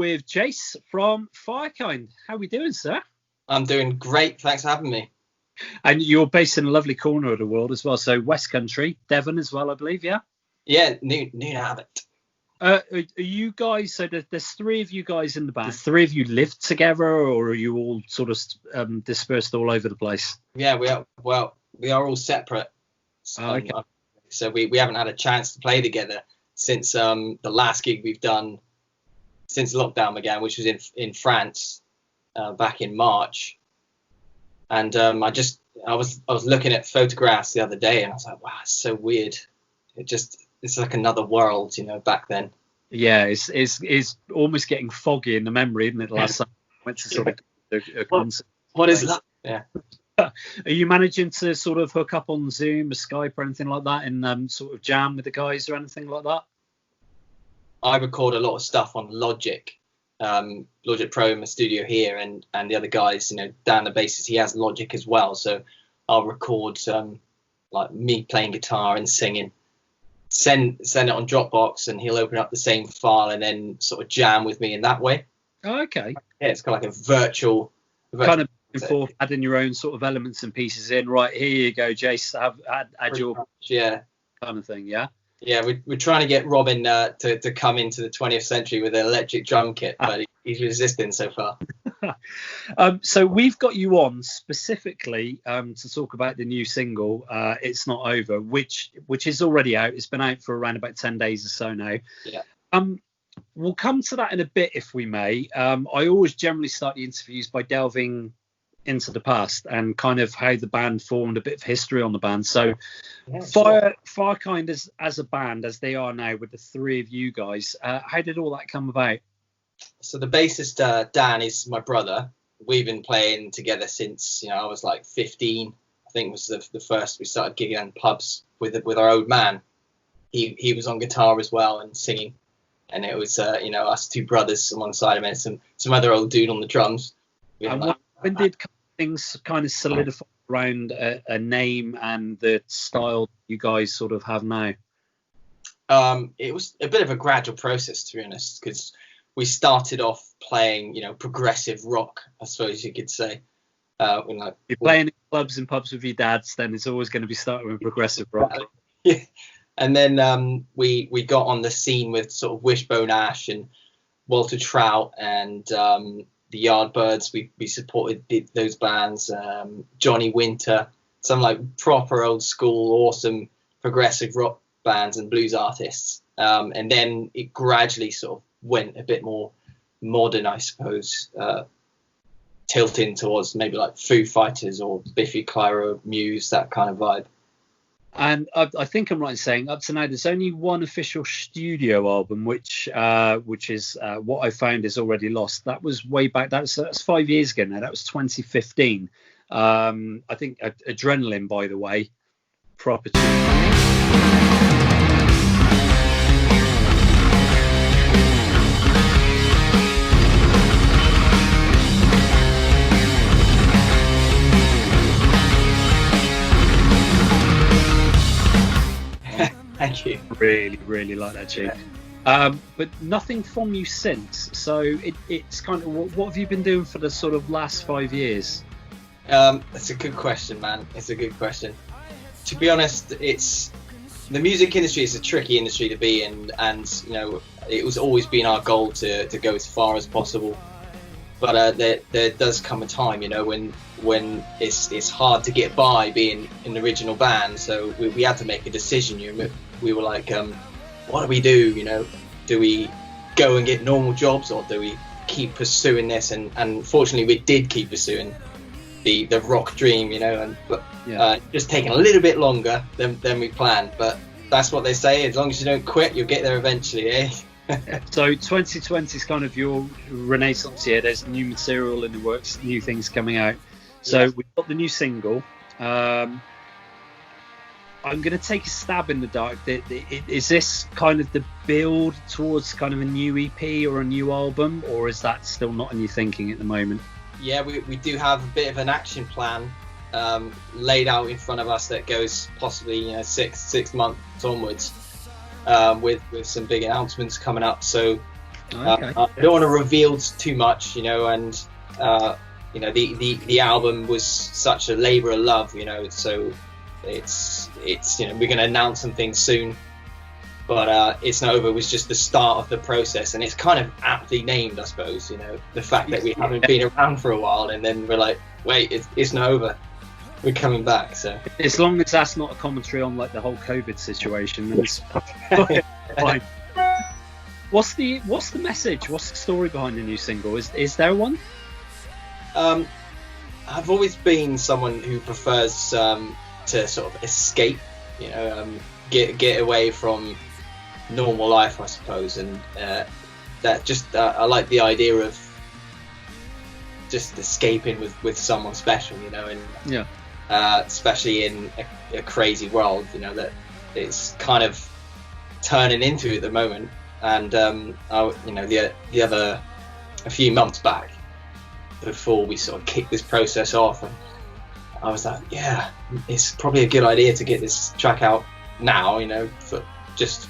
with Jas from Firekind. How are we doing, sir? I'm doing great. Thanks for having me. And you're based in a lovely corner of the world as well. So West Country, Devon as well, I believe, yeah? Yeah, Nunavut. Are you guys, so there's three of you guys in the band. The three of you live together, or are you all sort of dispersed all over the place? Yeah, we are. Well, we are all separate. Okay. So we haven't had a chance to play together since the last gig we've done since lockdown began, which was in France back in March. And I was looking at photographs the other day, and I was like, wow, it's so weird. It's like another world, back then. Yeah, it's almost getting foggy in the memory, isn't it? The last time I went to sort of a concert. What is that? Yeah. Are you managing to sort of hook up on Zoom or Skype or anything like that and sort of jam with the guys or anything like that? I record a lot of stuff on Logic Pro in my studio here, and the other guys, Dan the bassist, he has Logic as well. So I'll record like me playing guitar and singing, send it on Dropbox, and he'll open up the same file and then sort of jam with me in that way. Oh, okay. Yeah, it's kind of like a virtual kind of before adding your own sort of elements and pieces in. Right, here you go, Jas. Add your kind of thing. Yeah. Yeah, we're trying to get Robin to come into the 20th century with an electric drum kit, but he's resisting so far. So we've got you on specifically to talk about the new single, It's Not Over, which is already out. It's been out for around about 10 days or so now. Yeah. We'll come to that in a bit, if we may. I always generally start the interviews by delving into the past and kind of how the band formed, a bit of history on the band. So Firekind as a band, as they are now with the three of you guys, how did all that come about? So the bassist Dan is my brother. We've been playing together since I was like 15. I think was the first we started gigging in pubs with our old man. He was on guitar as well and singing, and it was us two brothers alongside him and some other old dude on the drums. When did things kind of solidify around a name and the style you guys sort of have now? It was a bit of a gradual process, to be honest, because we started off playing, progressive rock, I suppose you could say. You're playing in clubs and pubs with your dads, then it's always going to be starting with progressive rock. Yeah. And then we got on the scene with sort of Wishbone Ash and Walter Trout and the Yardbirds. We supported those bands, Johnny Winter, some like proper old school, awesome progressive rock bands and blues artists. And then it gradually sort of went a bit more modern, I suppose, tilting towards maybe like Foo Fighters or Biffy Clyro, Muse, that kind of vibe. And I think I'm right in saying up to now there's only one official studio album, which is what I found is already lost. That was way back. That's 5 years ago now. That was 2015. I think Adrenaline, by the way, proper tune. Thank you. Really, really like that tune. Yeah. But nothing from you since. So it's kind of what have you been doing for the sort of last 5 years? That's a good question, man. It's a good question. To be honest, it's the music industry is a tricky industry to be in, and it was always been our goal to go as far as possible. But there does come a time, when it's hard to get by being an original band. So we had to make a decision. We were like, what do we do? Do we go and get normal jobs, or do we keep pursuing this? And fortunately, we did keep pursuing the rock dream, just taking a little bit longer than we planned. But that's what they say. As long as you don't quit, you'll get there eventually, eh? So 2020 is kind of your renaissance year. There's new material in the works, new things coming out. So we've got the new single. I'm going to take a stab in the dark. Is this kind of the build towards kind of a new EP or a new album, or is that still not in your thinking at the moment? Yeah, we do have a bit of an action plan laid out in front of us that goes possibly 6 months onwards, with some big announcements coming up. So Okay. I don't want to reveal too much, you know, and the album was such a labour of love, you know, so it's you know, we're going to announce some things soon, but it's not over. It was just the start of the process, and it's kind of aptly named, I suppose, you know, the fact that we haven't been around for a while, and then we're like, wait, it's not over, we're coming back. So as long as that's not a commentary on like the whole COVID situation, then it's fine. What's the message? What's the story behind the new single? Is there one? I've always been someone who prefers to sort of escape, you know, get away from normal life, I suppose, and that just I like the idea of just escaping with someone special, you know, and especially in a crazy world, you know, that it's kind of turning into at the moment. And you know, a few months back, before we sort of kicked this process off, and I was like, yeah, it's probably a good idea to get this track out now, you know, for just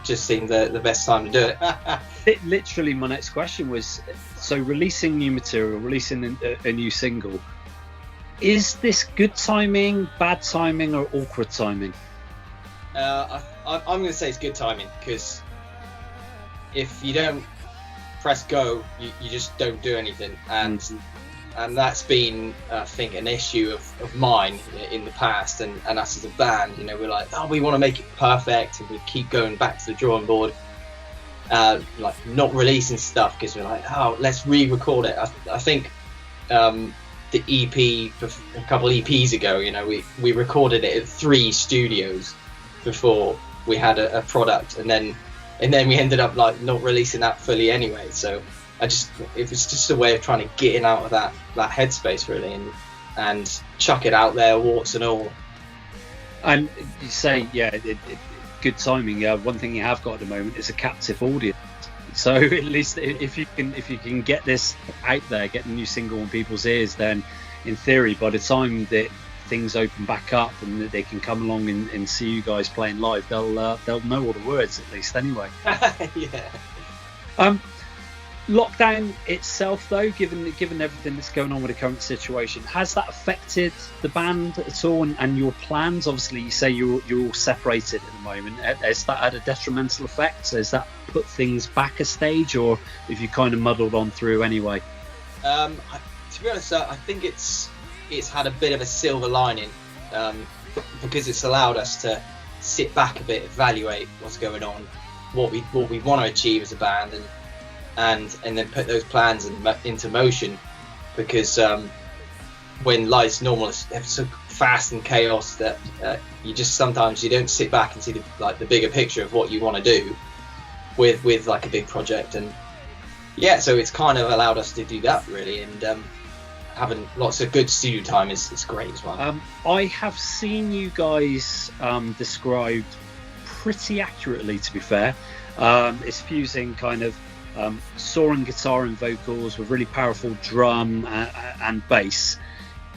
seemed the best time to do it. Literally, my next question was, so releasing new material, releasing a new single, is this good timing, bad timing, or awkward timing? I'm going to say it's good timing, because if you don't press go, you just don't do anything, and that's been, I think, an issue of mine in the past, and us as a band, you know, we're like, oh, we want to make it perfect, and we keep going back to the drawing board, like not releasing stuff because we're like, oh, let's re-record it. I think the EP a couple EPs ago, you know, we recorded it at 3 studios before we had a product, and then we ended up like not releasing that fully anyway. So it was just a way of trying to get out of that headspace, really, and chuck it out there, warts and all. And you say, yeah, good timing. Yeah, one thing you have got at the moment is a captive audience. So at least if you can get this out there, get the new single in people's ears, then in theory, by the time that things open back up and that they can come along and see you guys playing live, they'll know all the words at least anyway. Yeah. Lockdown itself, though, given everything that's going on with the current situation, has that affected the band at all and your plans? Obviously, you say you're all separated at the moment. Has that had a detrimental effect? Has that put things back a stage, or have you kind of muddled on through anyway? To be honest, I think it's had a bit of a silver lining, because it's allowed us to sit back a bit, evaluate what's going on, what we want to achieve as a band, and then put those plans into motion, because when life's normal, it's so fast and chaos that you just sometimes you don't sit back and see the bigger picture of what you want to do with like a big project. And yeah, so it's kind of allowed us to do that, really, and having lots of good studio time is great as well. I have seen you guys described pretty accurately, to be fair. It's fusing kind of soaring guitar and vocals with really powerful drum and bass.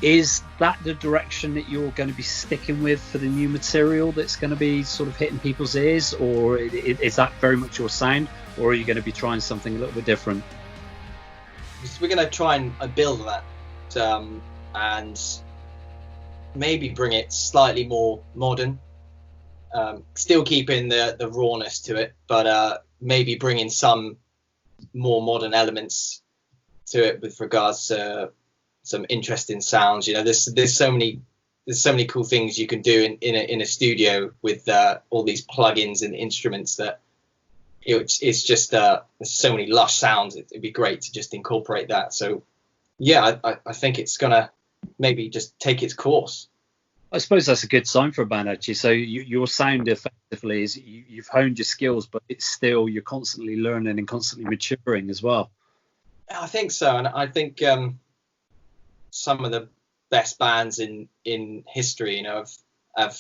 Is that the direction that you're going to be sticking with for the new material that's going to be sort of hitting people's ears, or is that very much your sound, or are you going to be trying something a little bit different? We're going to try and build on that, and maybe bring it slightly more modern, still keeping the rawness to it, but maybe bringing some more modern elements to it with regards to some interesting sounds. You know, there's so many cool things you can do in a studio with all these plugins and instruments that it's just there's so many lush sounds. It'd be great to just incorporate that. So yeah, I think it's gonna maybe just take its course. I suppose that's a good sign for a band, actually. So your sound effectively is you've honed your skills, but it's still you're constantly learning and constantly maturing as well. I think so, and I think some of the best bands in history, you know, have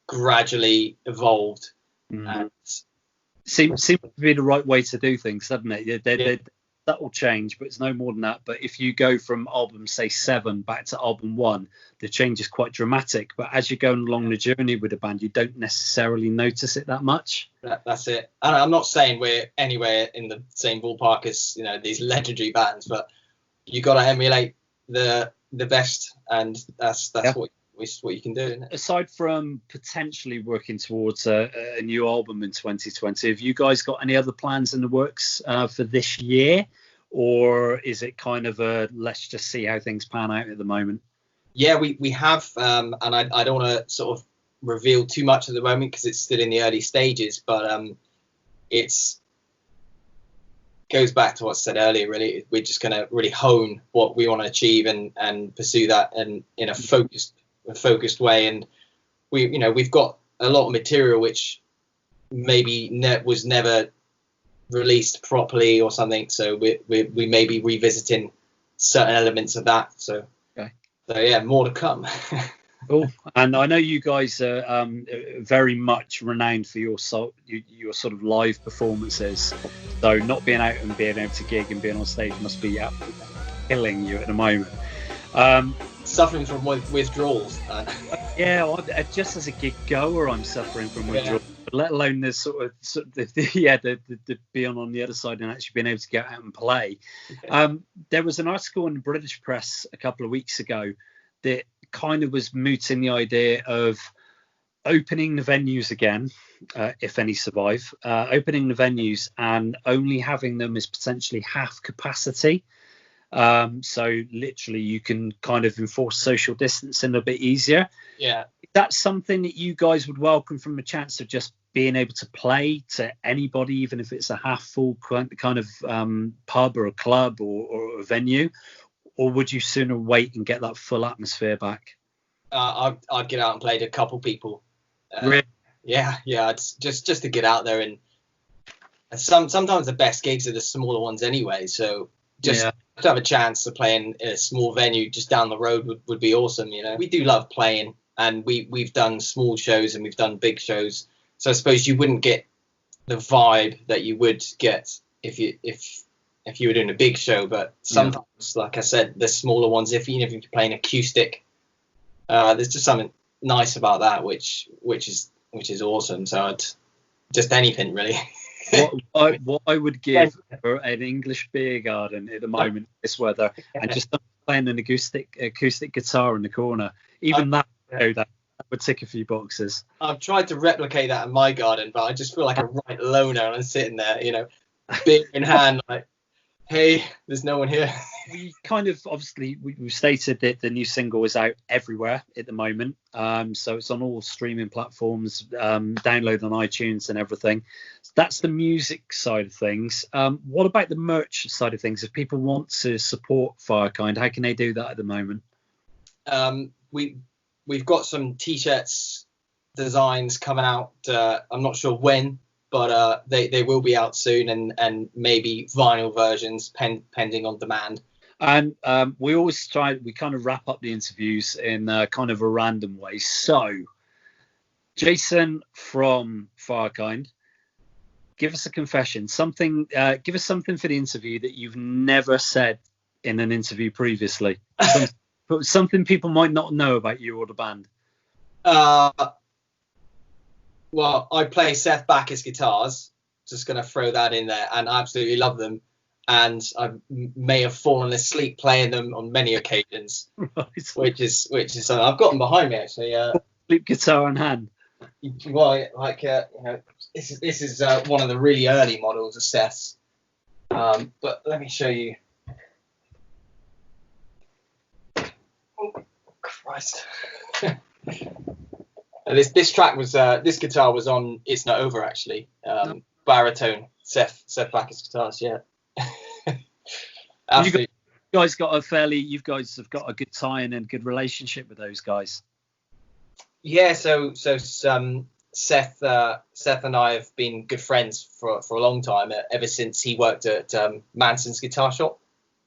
gradually evolved, and seems to be the right way to do things, doesn't it? subtle change, but it's no more than that. But if you go from album, say 7 back to album 1, the change is quite dramatic. But as you're going along the journey with the band, you don't necessarily notice it that much. That's it. And I'm not saying we're anywhere in the same ballpark as, you know, these legendary bands, but you got to emulate the best, and that's what you can do, isn't it? Aside from potentially working towards a new album in 2020, have you guys got any other plans in the works for this year, or is it kind of a let's just see how things pan out at the moment? Yeah, we have, and I don't want to sort of reveal too much at the moment because it's still in the early stages, but it's goes back to what I said earlier. Really, we're just going to really hone what we want to achieve and pursue that in a focused way. And we've got a lot of material which maybe was never released properly or something, so we may be revisiting certain elements of that. So yeah, more to come. Cool. And I know you guys are very much renowned for your sort of live performances. So not being out and being able to gig and being on stage must be absolutely killing you at the moment. Suffering from withdrawals. Yeah, just as a gig goer, I'm suffering from withdrawals. Let alone the the being on the other side and actually being able to get out and play. Okay. There was an article in the British press a couple of weeks ago that kind of was mooting the idea of opening the venues again, if any survive, opening the venues and only having them as potentially half capacity. So literally you can kind of enforce social distancing a bit easier. Yeah. That's something that you guys would welcome, from a chance of just being able to play to anybody, even if it's a half full kind of pub or a club or a venue, or would you sooner wait and get that full atmosphere back? I'd get out and play to a couple people. Really? Yeah. It's just to get out there, and sometimes the best gigs are the smaller ones anyway. So just to have a chance to play in a small venue just down the road would be awesome. You know, we do love playing, and we've done small shows and we've done big shows. So I suppose you wouldn't get the vibe that you would get if you were doing a big show. But sometimes, like I said, the smaller ones, even if you're playing acoustic, there's just something nice about that, which is awesome. So just anything really. what I would give for an English beer garden at the moment, this weather, and just playing an acoustic guitar in the corner, even that would tick a few boxes. I've tried to replicate that in my garden, but I just feel like a right loner, and I'm sitting there, you know, beer in hand, like, hey, there's no one here. We kind of, obviously, we've stated that the new single is out everywhere at the moment. So it's on all streaming platforms, download on iTunes and everything. So that's the music side of things. What about the merch side of things? If people want to support Firekind, how can they do that at the moment? We've got some T-shirts designs coming out. I'm not sure when, but they will be out soon, and maybe vinyl versions pending on demand. And we kind of wrap up the interviews in kind of a random way. So, Jason from Firekind, give us a confession. Give us something for the interview that you've never said in an interview previously. Something people might not know about you or the band. Well, I play Seth Backus guitars. Just going to throw that in there, and I absolutely love them. And I may have fallen asleep playing them on many occasions, right. which is something. I've got them behind me actually. Sleep guitar in hand. Well, like this is one of the really early models of Seth's. But let me show you. Oh Christ! This track was this guitar was on It's Not Over actually. Baritone Seth Backus guitars, yeah. You guys have got a good tie-in and good relationship with those guys. Yeah, so Seth and I have been good friends for a long time, ever since he worked at Manson's guitar shop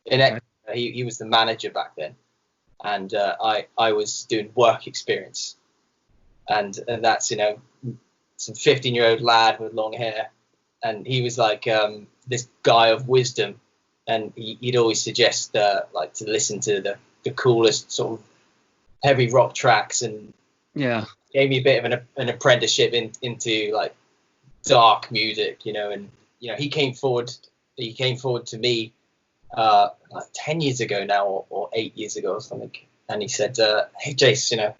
in it. He was the manager back then, and I was doing work experience, and that's, you know, some 15-year-old lad with long hair, and he was like this guy of wisdom. and he'd always suggest like to listen to the coolest sort of heavy rock tracks, and gave me a bit of an apprenticeship into like dark music, and he came forward to me like 10 years ago now, or 8 years ago or something, and he said, hey Jace,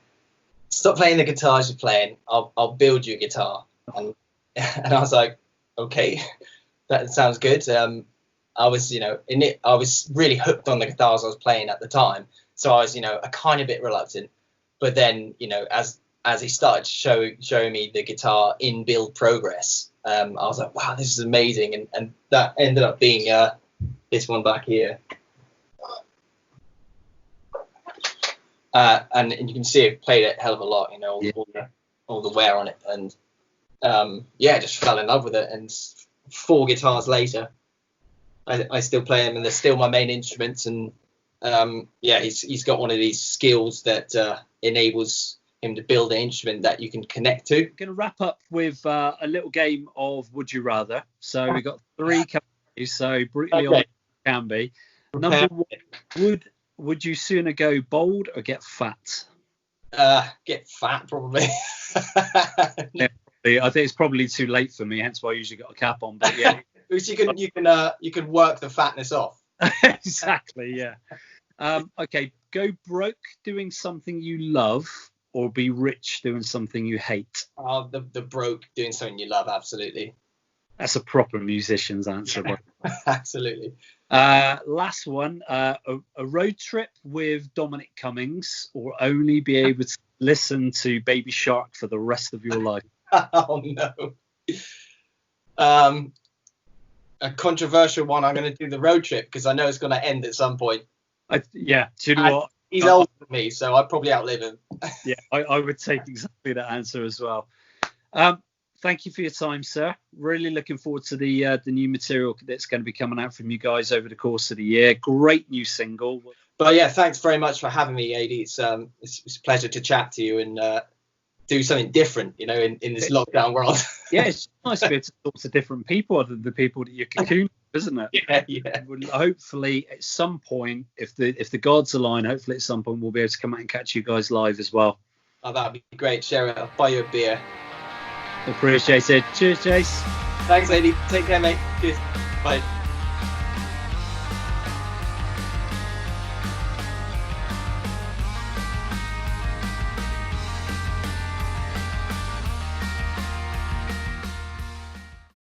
stop playing the guitars you're playing, I'll build you a guitar. And I was like, okay, that sounds good. I was I was really hooked on the guitars I was playing at the time, so I was a kind of bit reluctant, but then as he started showing me the guitar in build progress, I was like, wow, this is amazing, and that ended up being this one back here. And you can see I've played it a hell of a lot, all the wear on it, and just fell in love with it. And 4 guitars later, I still play them, and they're still my main instruments. And he's got one of these skills that enables him to build an instrument that you can connect to. We're going to wrap up with a little game of Would You Rather. So we've got 3 categories, so brutally honest can be. Number 1, would you sooner go bald or get fat? Get fat, probably. Yeah, I think it's probably too late for me, hence why I usually got a cap on. But yeah, because you can work the fatness off. Exactly. Yeah. Okay. Go broke doing something you love, or be rich doing something you hate. The broke doing something you love, absolutely. That's a proper musician's answer. Absolutely. Last one, a road trip with Dominic Cummings, or only be able to listen to Baby Shark for the rest of your life. Oh no. A controversial one. I'm going to do the road trip because I know it's going to end at some point. Do you know what? He's older than me, so I'd probably outlive him. Yeah, I would take exactly that answer as well. Thank you for your time, sir. Really looking forward to the new material that's going to be coming out from you guys over the course of the year. Great new single. But yeah, thanks very much for having me, AD. It's a pleasure to chat to you and do something different, in this lockdown world. Yeah, it's nice to be able to talk to different people other than the people that you're cocooned, isn't it? Yeah. Hopefully, at some point, if the gods align, hopefully at some point we'll be able to come out and catch you guys live as well. Oh, that'd be great. Share it. I'll buy you a beer. Appreciate it. Cheers, Jace. Thanks, AD. Take care, mate. Cheers. Bye.